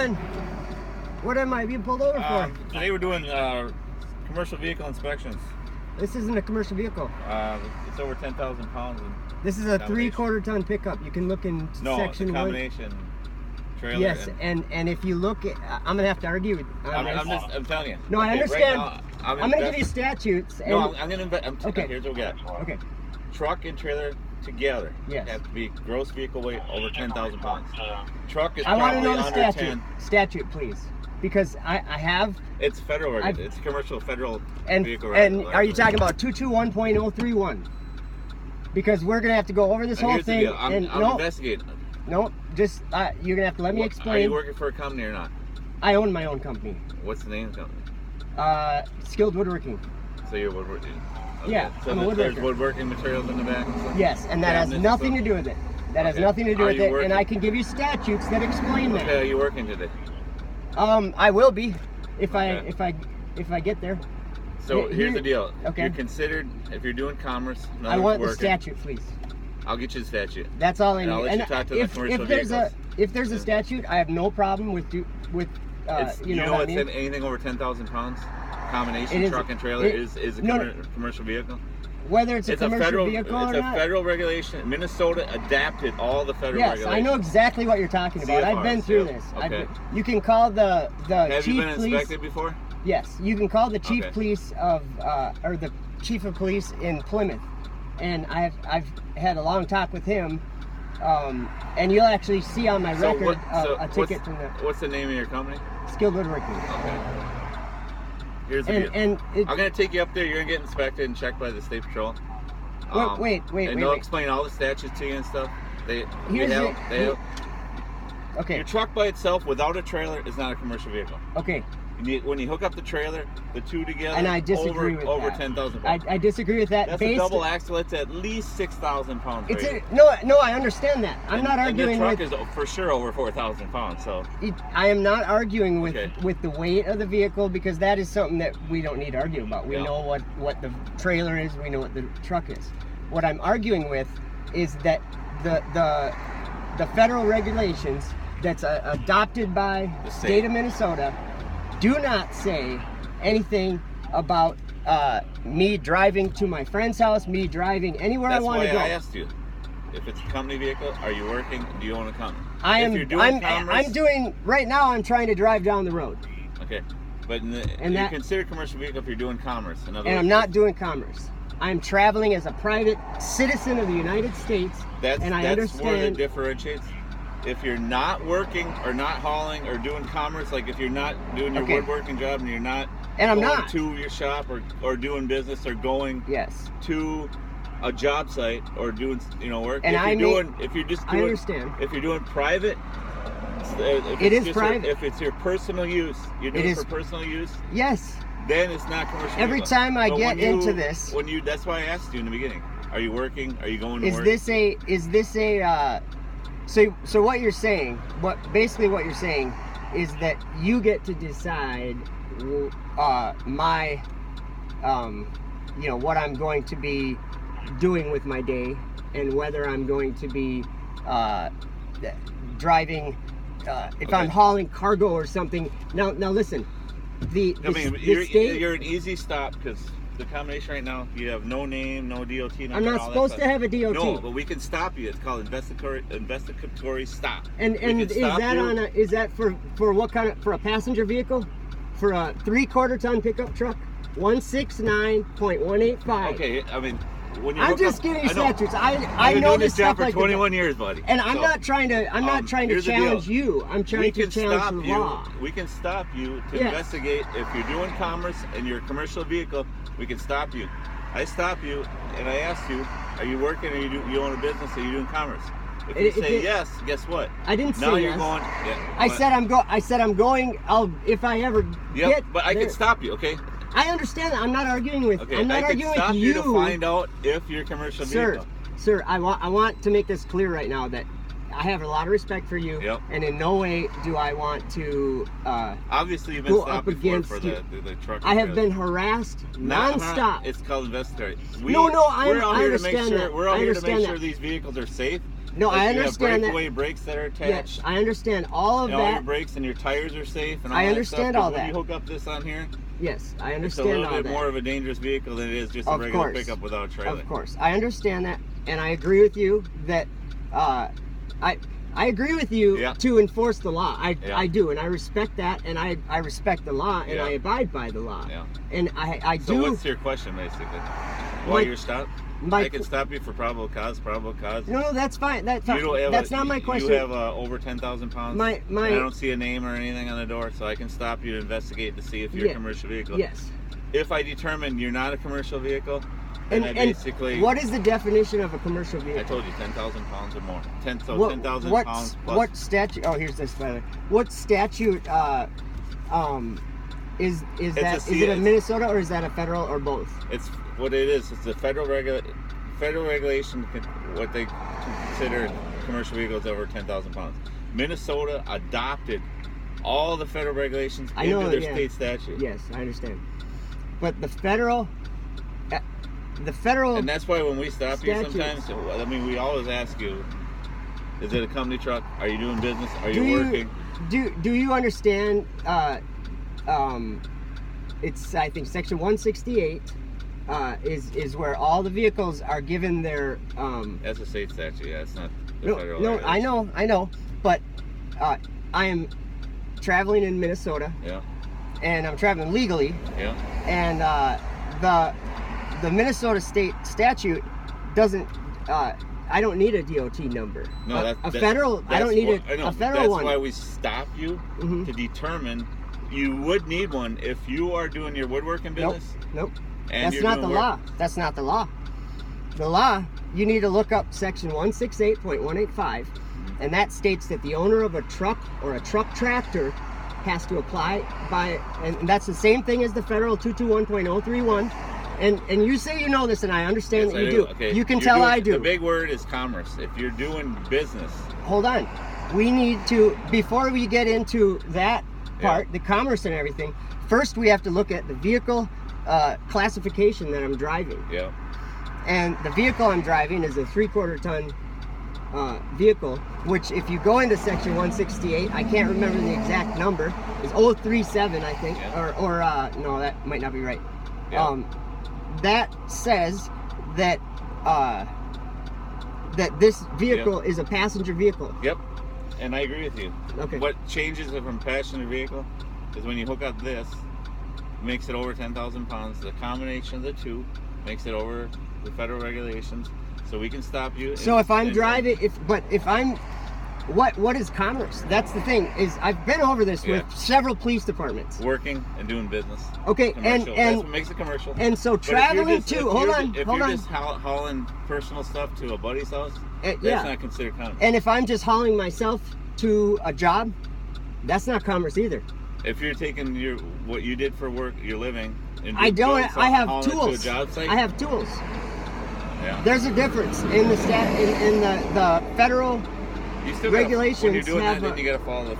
doing? What am I being pulled over for? Today we're doing commercial vehicle inspections. This isn't a commercial vehicle. It's over 10,000 pounds. This is a 3/4 ton pickup. You can look in section it's a one. combination trailer. Yes, and if you look at, I'm gonna have to argue with. I'm telling you. No, I understand. Right now, I'm gonna give you statutes. And, no, I'm gonna invest. Okay. Here's what we got. Okay. Truck and trailer together have to be gross vehicle weight over 10,000 pounds. Truck is probably under 10. I want to know the statute, please, because I have. It's federal. It's commercial federal vehicle. And are you talking about 221.031? Because we're gonna have to go over this whole thing. I'm investigating. No, just you're gonna have to let me explain. Are you working for a company or not? I own my own company. What's the name of the company? Skilled Woodworking. So you're woodworking. Okay. Yeah, so I'm a woodworker. There's woodworking materials in the back? Yes, and that has nothing to do with it. That has nothing to do with it, and I can give you statutes that explain that. Okay, are you working today? I will be, if I get there. So here's the deal. Okay. You're considered, if you're doing commerce, I want the statute, please. I'll get you the statute. That's all I need. I'll let you talk to the commercial vehicles. If there's a statute, I have no problem with you know what I mean? Anything over 10,000 pounds, combination truck and trailer is a commercial vehicle. Whether it's a commercial vehicle or not. It's a federal regulation. Minnesota adapted all the federal regulations. Yes, I know exactly what you're talking about. I've been through this. Okay. You can call the Have chief you been police. inspected before? Yes, you can call the chief police of or the chief of police in Plymouth, and I've had a long talk with him, and you'll actually see on my record a ticket from the. What's the name of your company? Skilled Woodworking. Okay. Here's the deal. I'm gonna take you up there. You're gonna get inspected and checked by the state patrol. Wait. And they'll explain all the statutes to you and stuff. They help. Okay. Your truck by itself without a trailer is not a commercial vehicle. Okay. When you hook up the trailer, the two together, and I disagree with over that. 10,000 pounds. I disagree with that. That's a double axle. It's at least 6,000 pounds. No, I understand that. I'm not arguing with. The truck is for sure over 4,000 pounds. So I am not arguing with the weight of the vehicle, because that is something that we don't need to argue about. We know what the trailer is. We know what the truck is. What I'm arguing with is that the federal regulations that's adopted by the state of Minnesota do not say anything about me driving to my friend's house, me driving anywhere I want to go. That's why I asked you. If it's a company vehicle, are you working? Do you own a company? I'm doing right now. I'm trying to drive down the road. Okay, but you consider commercial vehicle if you're doing commerce. In other words, I'm not doing commerce. I'm traveling as a private citizen of the United States, and I understand. That's where it differentiates. If you're not working or not hauling or doing commerce, like if you're not doing your woodworking job and you're not going to your shop or doing business or going to a job site or doing work. And if you're doing private, private. If it's your personal use, you're doing it for personal use. Yes. Then it's not commercial. Every time I get into this, that's why I asked you in the beginning. Are you working? Are you going to work? Is this a So what you're saying, basically what you're saying is that you get to decide my what I'm going to be doing with my day, and whether I'm going to be driving if I'm hauling cargo or something. Now listen, the state, you're an easy stop, because the combination right now, you have no name, no DOT number. I'm not supposed to have a DOT. No, but we can stop you. It's called investigatory stop. And is that for what kind of, for a passenger vehicle? For a 3/4 ton pickup truck? 169.185. Okay, I mean, I'm just giving you statutes. I know this job stuff for 21 years, buddy. And I'm not trying to challenge you. I'm trying to challenge the law. We can stop you to investigate if you're doing commerce and you're a commercial vehicle. We can stop you. I stop you and I ask you, are you working, or you own a business, or are you doing commerce? If you say yes, guess what? I didn't say yes. Now you're going. I said I'm going. If I ever get. But I can stop you, okay? I understand that. I'm not arguing with. Okay, I'm not arguing with you. I can stop you to find out if you're a commercial vehicle. Sir, I want to make this clear right now that I have a lot of respect for you, and in no way do I want to obviously you've been stopped before for the truck. I have been harassed nonstop. It's called investigate. I understand that. We're out here to make sure these vehicles are safe. No, I understand that. Breakaway brakes that are attached. Yes, I understand all of that. All your brakes and your tires are safe. And all I understand all that. When you hook up this on here, yes, I understand all that. It's a little bit more of a dangerous vehicle than it is just a regular pickup without a trailer. Of course, I understand that, and I agree with you that I agree with you to enforce the law. I do, and I respect that, and I respect the law, and I abide by the law. Yeah. And I do. So what's your question, basically? While you're stopped? I can stop you for probable cause. No, that's fine. That's not my question. You have over 10,000 pounds. I don't see a name or anything on the door, so I can stop you to investigate to see if you're a commercial vehicle. Yes. If I determine you're not a commercial vehicle, then I basically... what is the definition of a commercial vehicle? I told you 10,000 pounds or more. 10,000 pounds plus. What statute? Oh, here's this fella. What statute is that? Is it a Minnesota or is that a federal or both? It's what it is. It's a federal regulation. What they consider commercial vehicles over 10,000 pounds. Minnesota adopted all the federal regulations into their state statute. Yes, I understand. But the federal. And that's why when we stop you sometimes, I mean, we always ask you, is it a company truck? Are you doing business? Are you working? Do you understand? It's, I think, section 168 is where all the vehicles are given their. That's a state statute. Yeah, it's not the federal. No, I know, but I am traveling in Minnesota. Yeah. And I'm traveling legally. Yeah. And the Minnesota state statute doesn't. I don't need a DOT number. No, federal. I don't need a federal one. That's why we stop you to determine. You would need one if you are doing your woodworking business. Nope. That's not the law. That's not the law. The law. You need to look up section 168.185, and that states that the owner of a truck or a truck tractor has to apply by, and that's the same thing as the federal 221.031. And you say you know this, and I understand that you do. Okay. You can tell I do. The big word is commerce. If you're doing business. Hold on. We need to, before we get into that part, the commerce and everything, first we have to look at the vehicle classification that I'm driving. Yeah. And the vehicle I'm driving is a 3/4 ton vehicle, which if you go into section 168, I can't remember the exact number, is 037, I think, or no, that might not be right. Yeah. That says that that this vehicle is a passenger vehicle. Yep. And I agree with you. Okay. What changes it from passenger vehicle is when you hook up this, makes it over 10,000 pounds. The combination of the two makes it over the federal regulations, so we can stop you. So if I'm driving, if I'm, what is commerce? That's the thing. Is I've been over this with several police departments. Working and doing business. Okay, commercial. That's what makes it commercial. And so traveling to, hold on. If you're just hauling personal stuff to a buddy's house, that's not considered commerce. And if I'm just hauling myself to a job, that's not commerce either. If you're taking what you did for work, your living, and I have tools. To a job site, I have tools. Yeah. There's a difference in the the federal regulations. When you're doing that, then you got to follow the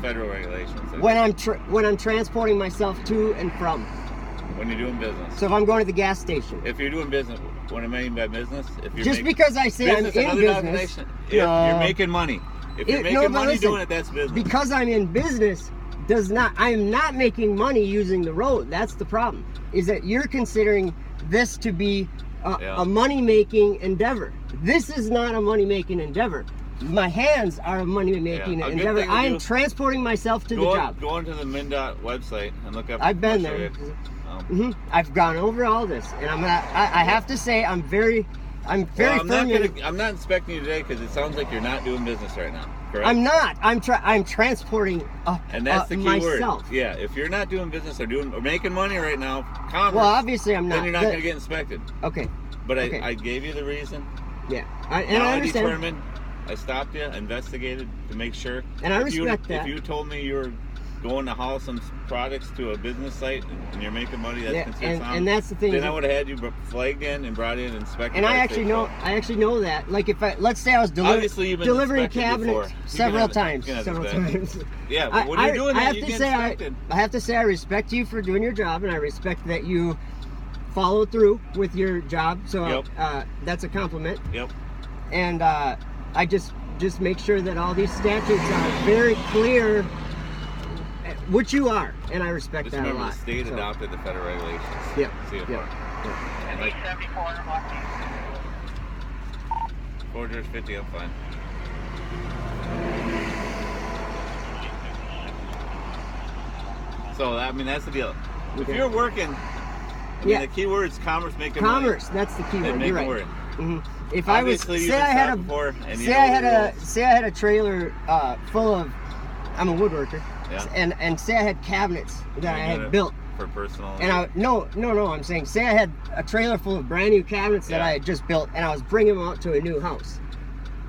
federal regulations. When I'm transporting myself to and from. When you're doing business. So if I'm going to the gas station. If you're doing business, what I mean by business, if you're just because I say I'm in business, if you're making money, if you're making money doing it, that's business. Because I'm in business. I am not making money using the road. That's the problem. Is that you're considering this to be a money-making endeavor. This is not a money-making endeavor. My hands are a money-making endeavor. I'm transporting myself to the job. Go onto the MnDOT website and look up. I've been there. I've gone over all this, and I have to say I'm very firm. I'm not inspecting you today because it sounds like you're not doing business right now. Correct? I'm not. I'm transporting and that's the key myself. Word. Yeah, if you're not doing business or making money right now, commerce. Well, obviously I'm not. Then you're not going to get inspected. Okay. But I gave you the reason. Yeah, I understand. I stopped you, investigated to make sure. And I respect that. If you told me you were going to haul some products to a business site and you're making money, that's considered something. And that's the thing. Then I would have had you flagged in and brought in and inspected. And I actually know that. Like if let's say I was delivering cabinets several times. Yeah, but when you're doing that, you get inspected. I have to say I respect you for doing your job, and I respect that you follow through with your job. So that's a compliment. Yep. And I just make sure that all these statutes are very clear, which you are, and I respect that a lot. The state adopted the federal regulations. Yep. And like 450, I'm fine. So I mean that's the deal. If you're working, the key word is commerce, making money. That's the key word. You're right. If obviously, I had a trailer full of, I'm a woodworker, and say I had cabinets that I had built for personal. And no, I'm saying say I had a trailer full of brand new cabinets that I had just built, and I was bringing them out to a new house.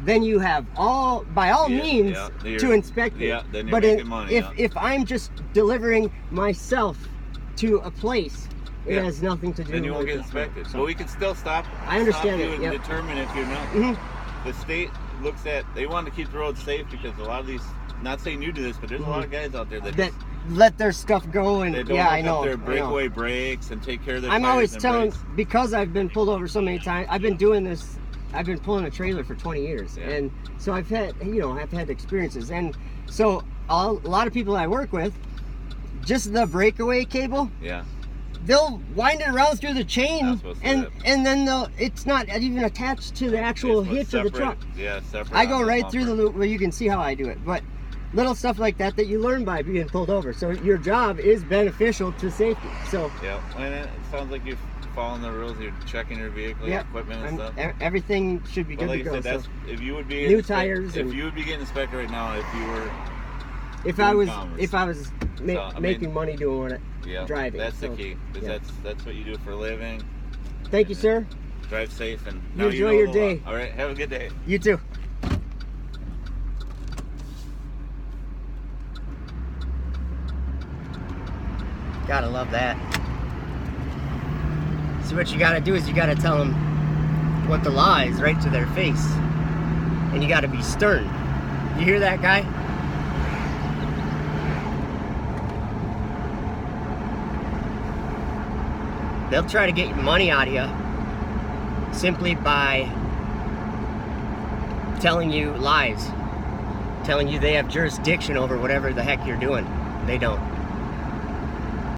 Then you have by all means to inspect it. Yeah, then you're making money. If I'm just delivering myself to a place, it has nothing to do with it. Then you won't get inspected. So we can still stop. I understand you and determine if you're not. The state looks at, they want to keep the roads safe because a lot of these, not saying you do this, but there's a lot of guys out there that let their stuff go and they don't I know. Their breakaway brakes and take care of their I'm tires always and telling, brakes. because I've been pulled over so many times, I've been doing this, I've been pulling a trailer for 20 years. And so I've had experiences. And so a lot of people I work with, just the breakaway cable, they'll wind it around through the chain, and then it's not even attached to the actual hitch of the truck. Yeah, separate. I go right through the loop. Well, you can see how I do it, but little stuff like that you learn by being pulled over. So your job is beneficial to safety. So and it sounds like you're following the rules. You're checking your vehicle, your equipment, and stuff. Everything should be good to go. Said, if you would be new tires, if you would be getting inspected right now, if I was making money doing it. Driving. That's the key. That's what you do for a living. Thank you, sir. Drive safe and enjoy your day. All right, have a good day. You too. Gotta love that. So what you gotta do is you gotta tell them what the law is right to their face, and you gotta be stern. You hear that, guy? They'll try to get money out of you simply by telling you lies, telling you they have jurisdiction over whatever the heck you're doing. They don't.